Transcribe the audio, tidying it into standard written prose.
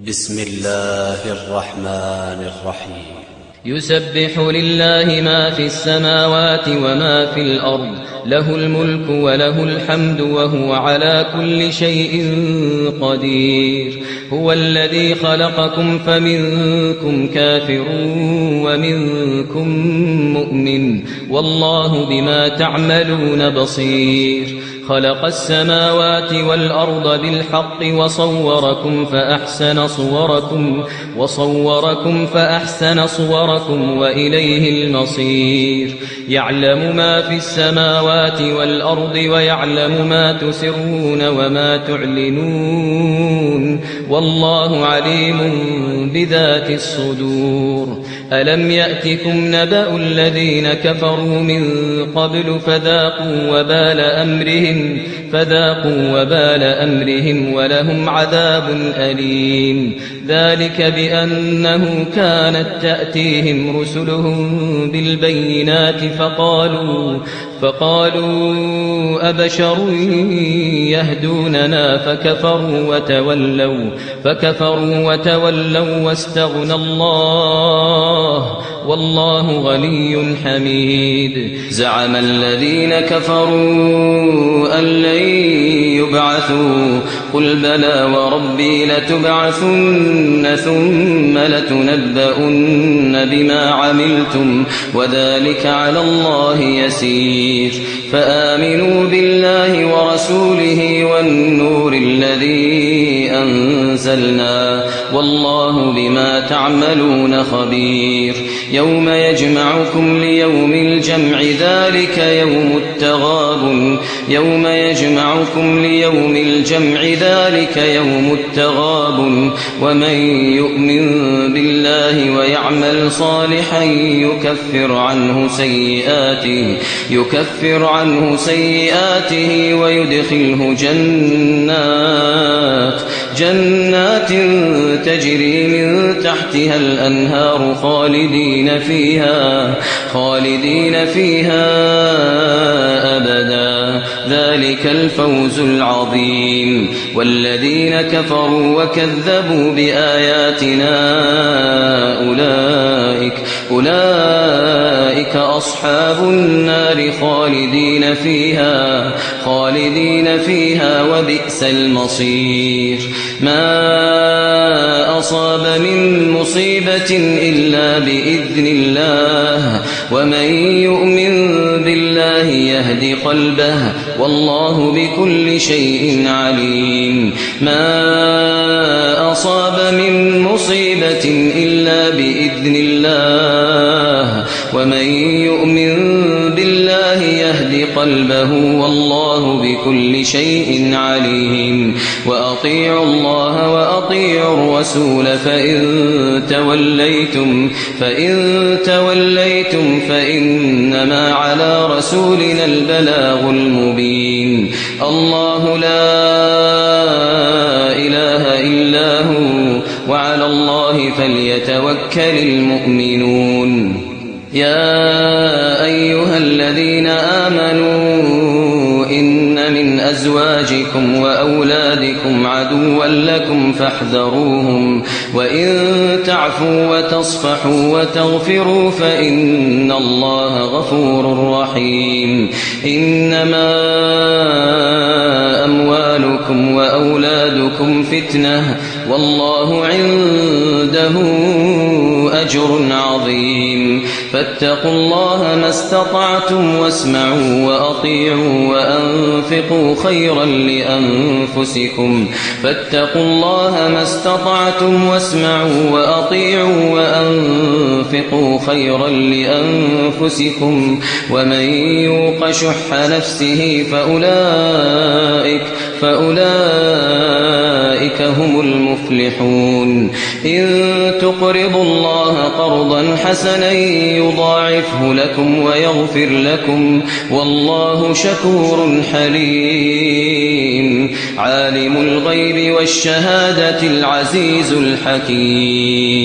بسم الله الرحمن الرحيم يسبح لله ما في السماوات وما في الأرض، له الملك وله الحمد وهو على كل شيء قدير. هو الذي خلقكم فمنكم كافر ومنكم مؤمن، والله بما تعملون بصير. خلق السماوات والأرض بالحق وصوركم فأحسن صوركم وإليه المصير. يعلم ما في السماوات والأرض ويعلم ما تسرون وما تعلنون، والله عليم بذات الصدور. ألم يأتكم نبأ الذين كفروا من قبل فذاقوا وبال أمرهم ولهم عذاب أليم. ذلك بأنه كانت تأتيهم رسلهم بالبينات فقالوا أبشر يهدوننا فكفروا وتولوا واستغنى الله، والله غني حميد. زعم الذين كفروا أن لن يبعثوا، قل بلى وربي لتبعثن ثم لتنبؤن بما عملتم وذلك على الله يسير. فآمنوا بالله ورسوله والنور الذي أنزلنا، والله بما تعملون خبير. يوم يجمعكم ليوم الجمع ذلك يوم التغابن، ومن يؤمن بالله ويعمل صالحا يكفر عنه سيئاته ويدخله جنات تجري من تحتها الأنهار خالدين فيها أبدا، ذلك الفوز العظيم. والذين كفروا وكذبوا بآياتنا أولئك أصحاب النار خالدين فيها وبئس المصير. ما أصاب من مصيبة إلا بإذن الله، ومن يؤمن بالله يهد قلبه، والله بكل شيء عليم. ما أصاب من مصيبة إلا بإذن الله، ومن يؤمن بالله يهد قلبه، والله بكل شيء عليم. وأطيعوا الله وأطيعوا الرسول فإن توليتم فإنما على رسولنا البلاغ المبين. الله لا إله إلا هو، وعلى الله فليتوكل المؤمنون. يا أيها الذين آمنوا إن من أزواجكم وأولادكم عدوا لكم فاحذروهم، وإن تعفوا وتصفحوا وتغفروا فإن الله غفور رحيم. إنما أموالكم وأولادكم فتنة، والله عنده أجر عظيم. فاتقوا الله ما استطعتم واسمعوا وأطيعوا وأنفقوا خيرا لأنفسكم. فاتقوا الله ما استطعتم واسمعوا وأطيعوا وأنفقوا خيرا لأنفسكم، ومن يوق شح نفسه فأولئك هم المفلحون. إن تقرضوا الله قرضا حسنا يضاعفه لكم ويغفر لكم، والله شكور حليم. عالم الغيب والشهادة العزيز الحكيم.